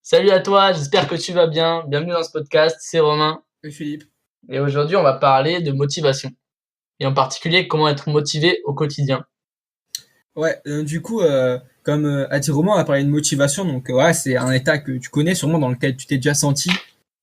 Salut à toi, j'espère que tu vas bien. Bienvenue dans ce podcast, c'est Romain. Oui, Philippe. Et aujourd'hui, on va parler de motivation. Et en particulier, comment être motivé au quotidien. Ouais, du coup, comme a dit Romain, on va parler de motivation. Donc, ouais, c'est un état que tu connais sûrement dans lequel tu t'es déjà senti.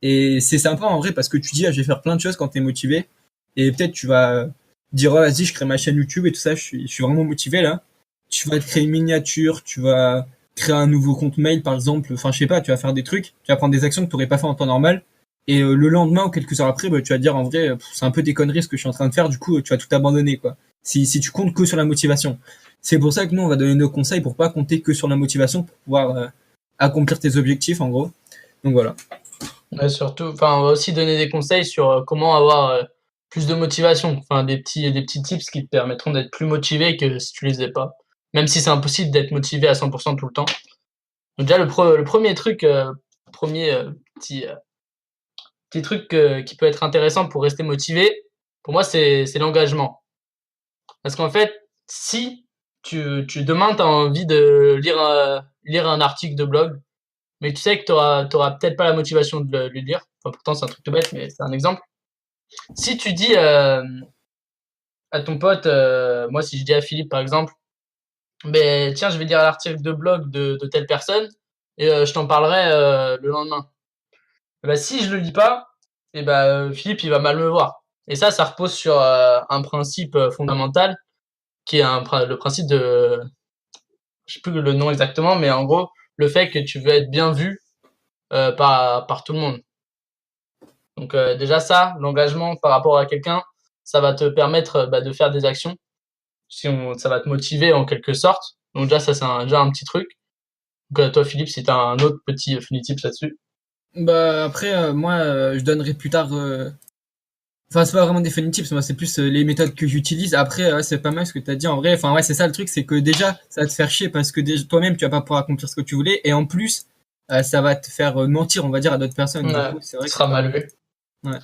Et c'est sympa en vrai parce que tu dis, ah, je vais faire plein de choses quand t'es motivé. Et peut-être tu vas dire, oh, vas-y, je crée ma chaîne YouTube et tout ça, je suis vraiment motivé là. Tu vas te créer une miniature, tu vas créer un nouveau compte mail par exemple. Enfin, je sais pas, tu vas faire des trucs, tu vas prendre des actions que tu n'aurais pas fait en temps normal. Et le lendemain ou quelques heures après, bah, tu vas te dire, en vrai, c'est un peu des conneries ce que je suis en train de faire. Du coup, tu vas tout abandonner, quoi. Si tu comptes que sur la motivation. C'est pour ça que nous, on va donner nos conseils pour pas compter que sur la motivation pour pouvoir accomplir tes objectifs, en gros. Donc voilà. Ouais, surtout, on va aussi donner des conseils sur comment avoir plus de motivation. Enfin, des petits tips qui te permettront d'être plus motivé que si tu les ai pas. Même si c'est impossible d'être motivé à 100% tout le temps. Donc déjà, le premier truc, premier petit, petit truc qui peut être intéressant pour rester motivé, pour moi, c'est l'engagement. Parce qu'en fait, si demain, tu as envie de lire un article de blog, mais tu sais que t'auras peut-être pas la motivation de le lire. Enfin, pourtant, c'est un truc tout bête, mais c'est un exemple. Si tu dis à ton pote, moi, si je dis à Philippe, par exemple, ben tiens, je vais lire l'article de blog de telle personne et je t'en parlerai le lendemain. Bah, si je le lis pas, et ben Philippe, il va mal me voir. Et ça repose sur un principe fondamental qui est le principe de, je sais plus le nom exactement, mais en gros, le fait que tu veux être bien vu par tout le monde. Donc déjà ça, l'engagement par rapport à quelqu'un, ça va te permettre de faire des actions. Ça va te motiver en quelque sorte. Donc déjà ça c'est déjà un petit truc. Donc toi Philippe, si tu as un autre petit funny tips là-dessus. Bah après, moi, je donnerai plus tard. Enfin, c'est pas vraiment des funny tips, moi, c'est plus les méthodes que j'utilise. Après, ouais, c'est pas mal ce que t'as dit en vrai. Enfin, ouais, c'est ça le truc, c'est que déjà, ça va te faire chier parce que toi-même, tu vas pas pouvoir accomplir ce que tu voulais. Et en plus, ça va te faire mentir, on va dire, à d'autres personnes. Du Ouais, coup, c'est tu vrai que c'est seras pas mal mal. vu. Ouais.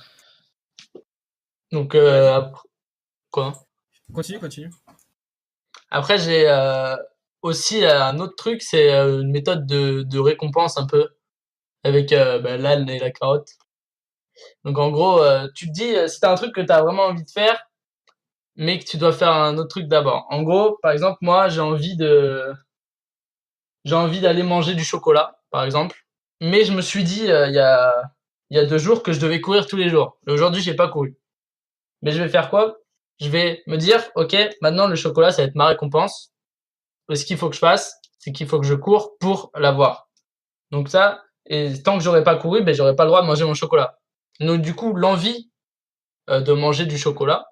Donc Vas-y. quoi. Continue, continue. Après j'ai aussi un autre truc, c'est une méthode de récompense un peu avec l'âne et la carotte. Donc en gros, tu te dis si t'as un truc que t'as vraiment envie de faire, mais que tu dois faire un autre truc d'abord. En gros, par exemple, moi j'ai envie d'aller manger du chocolat, par exemple, mais je me suis dit il y a 2 jours que je devais courir tous les jours. Et aujourd'hui, j'ai pas couru. Mais je vais faire quoi? Je vais me dire, ok, maintenant le chocolat, ça va être ma récompense. Et ce qu'il faut que je fasse, c'est qu'il faut que je cours pour l'avoir. Donc ça, et tant que j'aurai pas couru, ben j'aurai pas le droit de manger mon chocolat. Donc du coup, l'envie de manger du chocolat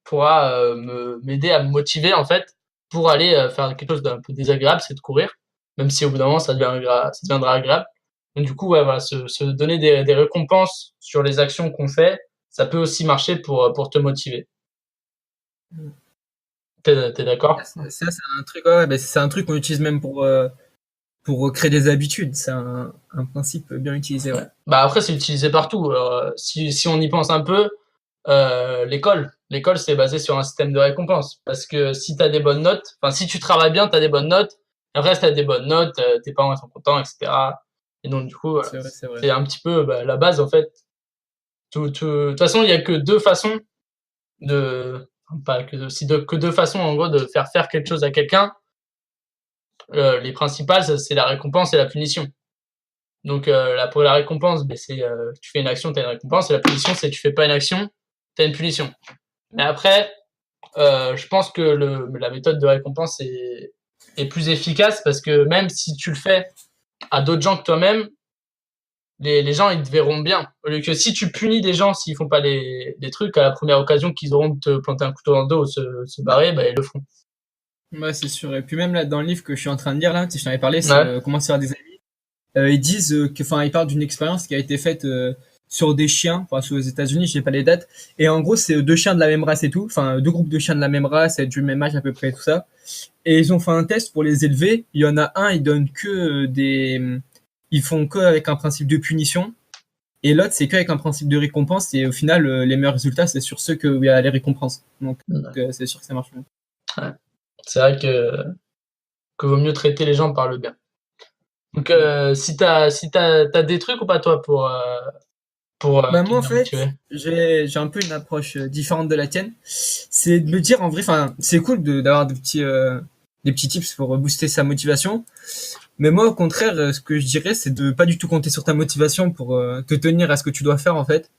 pourra m'aider à me motiver en fait pour aller faire quelque chose d'un peu désagréable, c'est de courir, même si au bout d'un moment ça deviendra agréable. Donc du coup, ouais, voilà, se donner des récompenses sur les actions qu'on fait, ça peut aussi marcher pour te motiver. T'es d'accord? Ça, c'est un truc, ouais, bah, c'est un truc qu'on utilise même pour créer des habitudes. C'est un principe bien utilisé, Ouais. ouais. Bah après, c'est utilisé partout. Si on y pense un peu, l'école, c'est basé sur un système de récompense. Parce que si t'as des bonnes notes, enfin, si tu travailles bien, t'as des bonnes notes. Après, si t'as des bonnes notes, tes parents sont contents, etc. Et donc, du coup, voilà, C'est vrai, c'est vrai. c'est un petit peu la base, en fait. De toute façon, il y a que deux façons de, pas que deux, que deux façons, en gros, de faire quelque chose à quelqu'un. Les principales, c'est la récompense et la punition. Donc, pour la récompense, ben, c'est tu fais une action, t'as une récompense. Et la punition, c'est tu fais pas une action, t'as une punition. Mais après, je pense que la méthode de récompense est plus efficace parce que même si tu le fais à d'autres gens que toi-même, les gens ils te verront bien. Au lieu que si tu punis des gens s'ils font pas des trucs, à la première occasion qu'ils auront de te planter un couteau dans le dos ou se barrer, bah, ils le feront. Ouais, c'est sûr. Et puis même là, dans le livre que je suis en train de lire, là, tu sais, je t'en avais parlé, c'est Ouais. Comment se faire des amis. Ils disent enfin, ils parlent d'une expérience qui a été faite sur des chiens, enfin, aux États-Unis, je sais pas les dates. Et en gros, c'est deux chiens de la même race et tout, enfin, deux groupes de chiens de la même race, du même âge à peu près, tout ça. Et ils ont fait un test pour les élever. Il y en a un, ils donnent que ils font que avec un principe de punition. Et l'autre, c'est qu'avec un principe de récompense. Et au final, les meilleurs résultats, c'est sur ceux que, où il y a les récompenses. Donc, c'est sûr que ça marche mieux. Ouais. C'est vrai que vaut mieux traiter les gens par le bien. Donc, si t'as des trucs ou pas toi pour Bah te moi en tenir fait, motivé? j'ai un peu une approche différente de la tienne. C'est de me dire en vrai, enfin c'est cool d'avoir des petits tips pour booster sa motivation. Mais moi au contraire, ce que je dirais, c'est de pas du tout compter sur ta motivation pour te tenir à ce que tu dois faire en fait.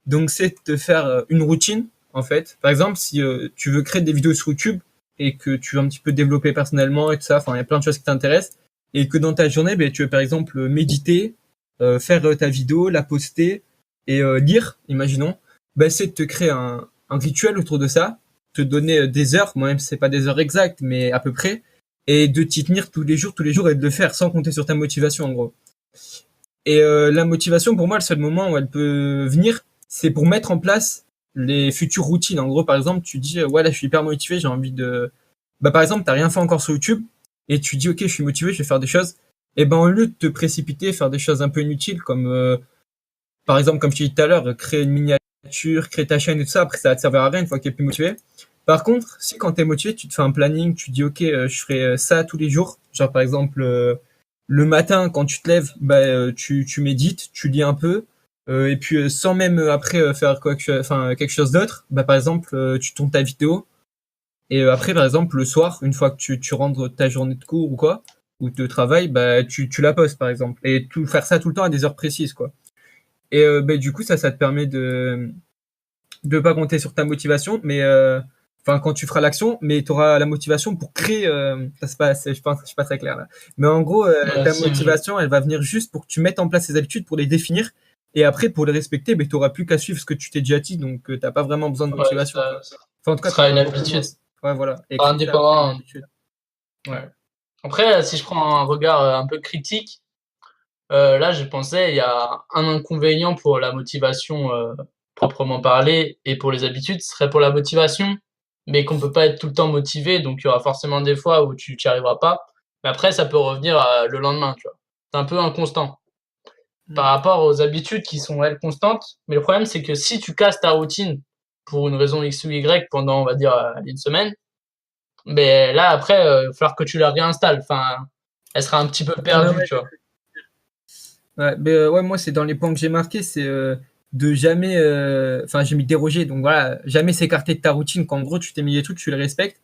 Donc c'est de faire une routine en fait. Par exemple, si tu veux créer des vidéos sur YouTube et que tu veux un petit peu développer personnellement et tout ça, enfin il y a plein de choses qui t'intéressent et que dans ta journée, ben, tu veux par exemple méditer, faire ta vidéo, la poster et lire, imaginons, ben, c'est de te créer un rituel autour de ça, te donner des heures, moi-même c'est pas des heures exactes, mais à peu près, et de t'y tenir tous les jours et de le faire sans compter sur ta motivation en gros. Et la motivation, pour moi, le seul moment où elle peut venir, c'est pour mettre en place les futures routines. En gros, par exemple, tu dis, ouais, là, je suis hyper motivé, j'ai envie de... Bah, par exemple, t'as rien fait encore sur YouTube, et tu dis, ok, je suis motivé, je vais faire des choses. Et ben, au lieu de te précipiter, faire des choses un peu inutiles, comme, par exemple, comme je t'ai dit tout à l'heure, créer une miniature, créer ta chaîne et tout ça, après, ça va te servir à rien une fois que t'es plus motivé. Par contre, si quand t'es motivé, tu te fais un planning, tu dis, ok, je ferai ça tous les jours. Genre, par exemple, le matin, quand tu te lèves, bah, tu médites, tu lis un peu, et puis sans même après faire enfin, quelque chose d'autre, bah, par exemple, tu tournes ta vidéo, et après, par exemple, le soir, une fois que tu rentres de ta journée de cours ou quoi, ou de travail, bah, tu la postes, par exemple. Et faire ça tout le temps à des heures précises, quoi. Et bah, du coup, ça te permet de pas compter sur ta motivation, mais enfin quand tu feras l'action, mais tu auras la motivation pour créer. Ça c'est pas, je suis pas très clair là. Mais en gros, Ouais, ta si, motivation, elle va venir juste pour que tu mettes en place ces habitudes, pour les définir, et après pour les respecter, ben tu auras plus qu'à suivre ce que tu t'es déjà dit, donc t'as pas vraiment besoin de ouais, motivation ça quoi. Enfin en tout cas, sera t'en une auras beaucoup moins. habitude. Ouais voilà, et Sera créer après une indépendant. habitude. Ouais. Ouais. Après, si je prends un regard un peu critique, là, je pensais, il y a un inconvénient pour la motivation, proprement parlée et pour les habitudes, ce serait pour la motivation, mais qu'on peut pas être tout le temps motivé, donc il y aura forcément des fois où tu y arriveras pas. Mais après, ça peut revenir, le lendemain, tu vois? C'est un peu inconstant par Mm. rapport aux habitudes qui sont, elles, constantes. Mais le problème, c'est que si tu casses ta routine pour une raison X ou Y pendant, on va dire, une semaine, mais là, après, il va falloir que tu la réinstalles. Enfin, elle sera un petit peu Ouais, perdue, ouais. tu vois? Ouais, mais ouais, moi, c'est dans les points que j'ai marqués, c'est de jamais, enfin, j'ai mis déroger, donc voilà, jamais s'écarter de ta routine, qu'en gros, tu t'es mis des trucs, tu les respectes.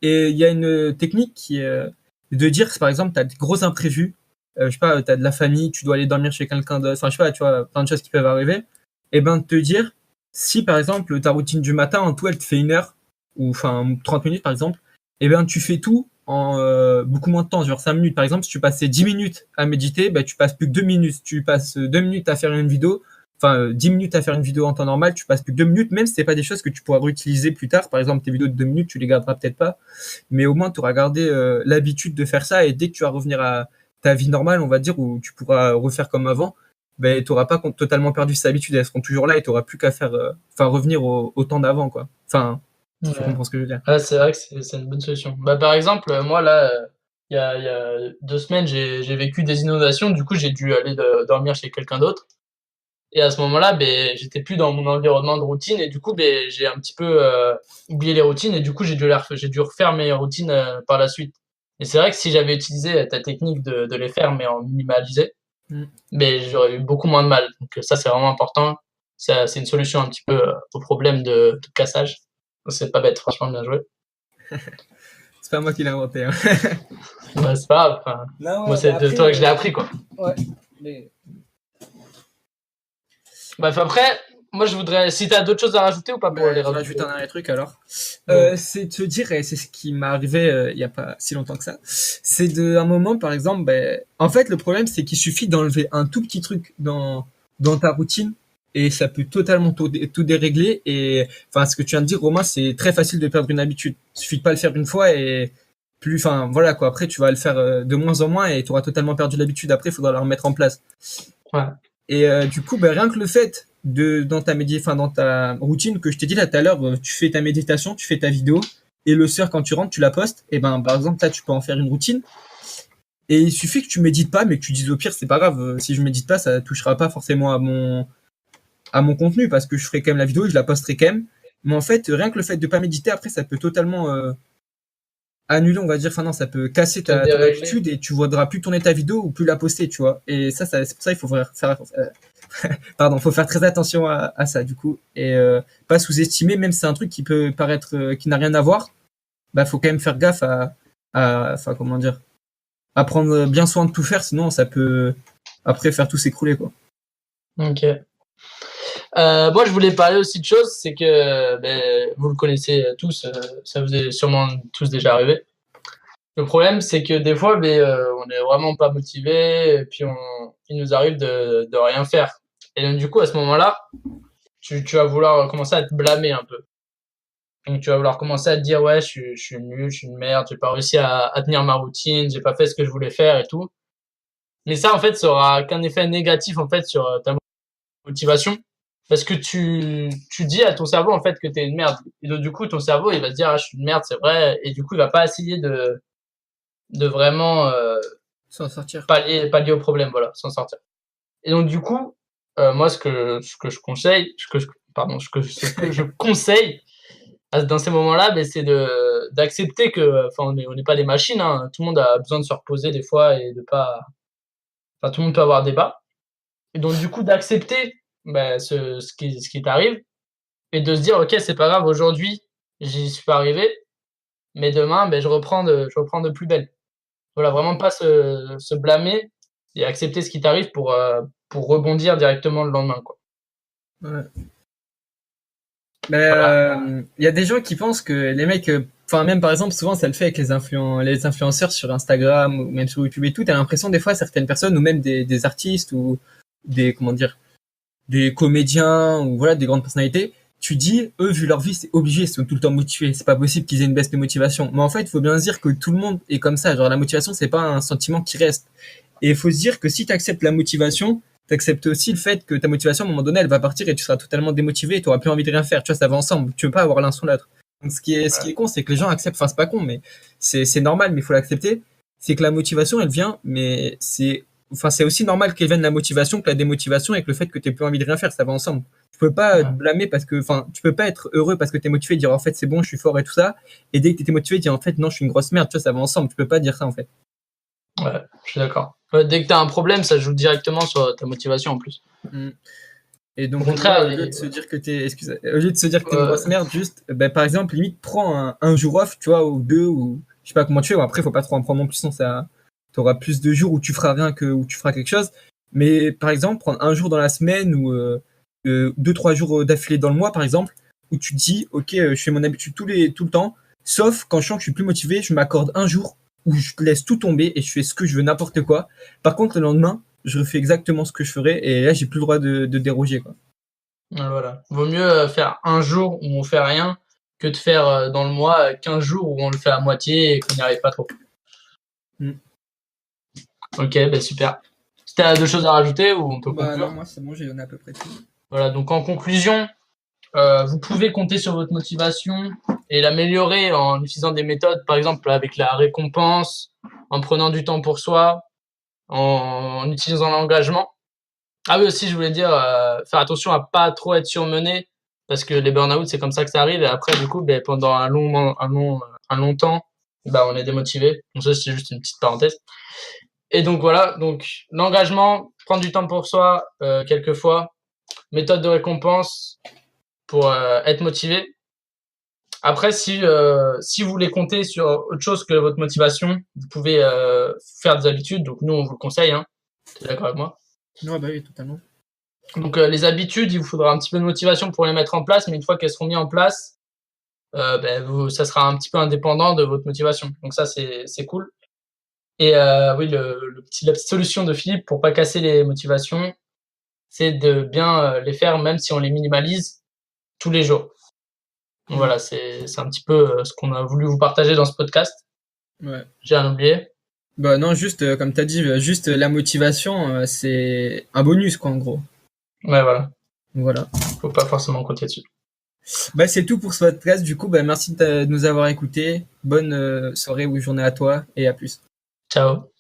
Et il y a une technique qui est de dire, par exemple, tu as des gros imprévus, je sais pas, tu as de la famille, tu dois aller dormir chez quelqu'un d'autre, enfin, je sais pas, tu vois, plein de choses qui peuvent arriver. Et ben, de te dire, si par exemple, ta routine du matin, en tout, elle te fait 1 heure, ou enfin 30 minutes par exemple, et ben, tu fais tout en beaucoup moins de temps, genre 5 minutes. Par exemple, si tu passais 10 minutes à méditer, ben, tu passes plus que 2 minutes. Tu passes 2 minutes à faire une vidéo, enfin 10 minutes à faire une vidéo en temps normal, tu passes plus que 2 minutes, même si c'est pas des choses que tu pourras réutiliser plus tard. Par exemple, tes vidéos de 2 minutes, tu les garderas peut-être pas, mais au moins tu auras gardé l'habitude de faire ça et dès que tu vas revenir à ta vie normale, on va dire, où tu pourras refaire comme avant, ben, tu n'auras pas totalement perdu ces habitudes, elles seront toujours là et tu n'auras plus qu'à faire, enfin revenir au temps d'avant, quoi. Enfin, si tu Ouais. comprends ce que je veux dire. Ouais, c'est vrai que c'est une bonne solution. Bah, par exemple, moi là, il y a 2 semaines, j'ai vécu des inondations, du coup, j'ai dû aller dormir chez quelqu'un d'autre et à ce moment-là, beh, j'étais plus dans mon environnement de routine et du coup, beh, j'ai un petit peu, oublié les routines et du coup, j'ai dû refaire mes routines, par la suite et c'est vrai que si j'avais utilisé ta technique de les faire mais en minimalisé, Mm. beh, j'aurais eu beaucoup moins de mal donc ça, c'est vraiment important. Ça, c'est une solution un petit peu, au problème de cassage. C'est pas bête, franchement, bien joué. C'est pas moi qui l'ai inventé, hein. Bah, c'est pas grave, enfin, Non, moi, ouais, bah c'est de après, toi que je l'ai appris, quoi. ouais. Mais... Bref, après, moi, je voudrais, si t'as d'autres choses à rajouter ou pas pour les Bah, je rajouter. rajoute un dernier truc alors. Bon. C'est de se dire, et c'est ce qui m'est arrivé il y a pas si longtemps que ça, c'est de un moment par exemple, ben, en fait le problème c'est qu'il suffit d'enlever un tout petit truc dans ta routine et ça peut totalement tout dérégler et enfin ce que tu viens de dire Romain, c'est très facile de perdre une habitude. Il suffit de pas le faire une fois et plus, enfin voilà quoi, après tu vas le faire de moins en moins et tu auras totalement perdu l'habitude, après il faudra la remettre en place. Ouais. Et du coup, ben, rien que le fait de enfin dans ta routine que je t'ai dit là tout à l'heure, tu fais ta méditation, tu fais ta vidéo, et le soir quand tu rentres, tu la postes. Et ben par exemple là, tu peux en faire une routine. Et il suffit que tu médites pas, mais que tu dises au pire, c'est pas grave. Si je médite pas, ça touchera pas forcément à mon contenu parce que je ferai quand même la vidéo et je la posterai quand même. Mais en fait, rien que le fait de pas méditer, après, ça peut totalement annuler, on va dire, enfin non, ça peut casser ton dérégler. habitude et tu voudras plus tourner ta vidéo ou plus la poster, tu vois. Et c'est pour ça il faut faut faire très attention à ça, du coup. Et pas sous-estimer, même si c'est un truc qui peut paraître, qui n'a rien à voir, bah faut quand même faire gaffe enfin comment dire, à prendre bien soin de tout faire, sinon ça peut après faire tout s'écrouler, quoi. Ok. Moi, je voulais parler aussi de choses, c'est que vous le connaissez tous, ça vous est sûrement tous déjà arrivé. Le problème, c'est que des fois, on est vraiment pas motivé, et puis il nous arrive de rien faire. Et donc, du coup, à ce moment-là, tu vas vouloir commencer à te blâmer un peu. Donc, tu vas vouloir commencer à te dire, ouais, je suis nul, je suis une merde, j'ai pas réussi à tenir ma routine, j'ai pas fait ce que je voulais faire et tout. Mais ça, en fait, ça aura qu'un effet négatif, en fait, sur ta motivation. Parce que tu dis à ton cerveau, en fait, que t'es une merde. Et donc, du coup, ton cerveau, il va se dire, ah, je suis une merde, c'est vrai. Et du coup, il va pas essayer de vraiment, S'en sortir. pallier au problème, voilà, s'en sortir. Et donc, du coup, moi, ce que je conseille, ce que je conseille, dans ces moments-là, c'est d'accepter que, enfin, on n'est pas des machines, hein. Tout le monde a besoin de se reposer des fois et de pas, enfin, tout le monde peut avoir des bas. Et donc, du coup, d'accepter, ce qui t'arrive et de se dire, OK, c'est pas grave, aujourd'hui, j'y suis pas arrivé, mais demain, je reprends de plus belle. Voilà, vraiment pas se blâmer et accepter ce qui t'arrive pour rebondir directement le lendemain, quoi. Ouais. Mais Voilà. il y a des gens qui pensent que les mecs, enfin même par exemple, souvent ça le fait avec les influenceurs sur Instagram ou même sur YouTube et tout. T'as l'impression des fois certaines personnes ou même des artistes ou des comment dire, des comédiens ou voilà des grandes personnalités. Tu dis, eux vu leur vie, c'est obligé, ils sont tout le temps motivés. C'est pas possible qu'ils aient une baisse de motivation. Mais en fait, il faut bien se dire que tout le monde est comme ça. Genre la motivation, c'est pas un sentiment qui reste. Et il faut se dire que si tu acceptes la motivation, tu acceptes aussi le fait que ta motivation, à un moment donné, elle va partir et tu seras totalement démotivé et tu auras plus envie de rien faire. Tu vois, ça va ensemble. Tu veux pas avoir l'un sans l'autre. Donc, ce qui est con, c'est que les gens acceptent, enfin, c'est pas con, mais c'est normal, mais il faut l'accepter. C'est que la motivation, elle vient, mais c'est aussi normal qu'elle vienne la motivation que la démotivation et que le fait que tu plus envie de rien faire, ça va ensemble. Tu peux pas te Ouais. blâmer parce que, enfin, tu peux pas être heureux parce que t'es motivé, dire en fait c'est bon, je suis fort et tout ça, et dès que t'étais motivé, dire en fait non, je suis une grosse merde, tu vois, ça va ensemble. Tu peux pas dire ça en fait. Ouais, je suis d'accord. Ouais, dès que tu as un problème, ça joue directement sur ta motivation en plus. Mm. Et Au donc, ouais, contraire, au lieu de se dire que au lieu de se dire que t'es une grosse euh, merde, juste, ben, par exemple, limite, prends un jour off, tu vois, ou deux, ou je sais pas comment tu fais. Bon, après, faut pas trop en prendre non plus, sinon ça, t'auras plus de jours où tu feras rien que où tu feras quelque chose. Mais par exemple, prendre un jour dans la semaine ou deux, trois jours d'affilée dans le mois, par exemple, où tu te dis, ok, je fais mon habitude tout le temps, sauf quand je sens que je suis plus motivé, je m'accorde un jour où je laisse tout tomber et je fais ce que je veux, n'importe quoi. Par contre, le lendemain, je refais exactement ce que je ferais et là, j'ai plus le droit de déroger, quoi. voilà. Vaut mieux faire un jour où on fait rien que de faire dans le mois 15 jours où on le fait à moitié et qu'on n'y arrive pas trop. Mm. Ok, super. Si t'as deux choses à rajouter ou on peut Bah non, conclure. moi c'est bon, j'ai donné à peu près tout. Voilà, donc en conclusion, vous pouvez compter sur votre motivation et l'améliorer en utilisant des méthodes, par exemple avec la récompense, en prenant du temps pour soi, en utilisant l'engagement. Ah oui, aussi, je voulais dire, faire attention à pas trop être surmené, parce que les burn-out, c'est comme ça que ça arrive, et après, du coup, pendant un long temps, on est démotivé. Donc ça, c'est juste une petite parenthèse. Et donc voilà, donc l'engagement, prendre du temps pour soi, quelquefois, méthode de récompense pour être motivé. Après, si vous voulez compter sur autre chose que votre motivation, vous pouvez faire des habitudes. Donc nous, on vous le conseille, hein. T'es d'accord avec moi? Ouais, bah oui, totalement. Donc les habitudes, il vous faudra un petit peu de motivation pour les mettre en place, mais une fois qu'elles seront mises en place, ça sera un petit peu indépendant de votre motivation. Donc ça, c'est cool. Et oui, la petite solution de Philippe pour pas casser les motivations, c'est de bien les faire, même si on les minimalise tous les jours. Donc Mm. voilà, c'est un petit peu ce qu'on a voulu vous partager dans ce podcast. Ouais. J'ai rien oublié. Bah non, juste comme t'as dit, juste la motivation, c'est un bonus quoi en gros. Ouais, voilà. Voilà. Faut pas forcément compter dessus. Bah c'est tout pour ce podcast. Du coup, bah merci de nous avoir écoutés. Bonne soirée ou journée à toi et à plus. Ciao.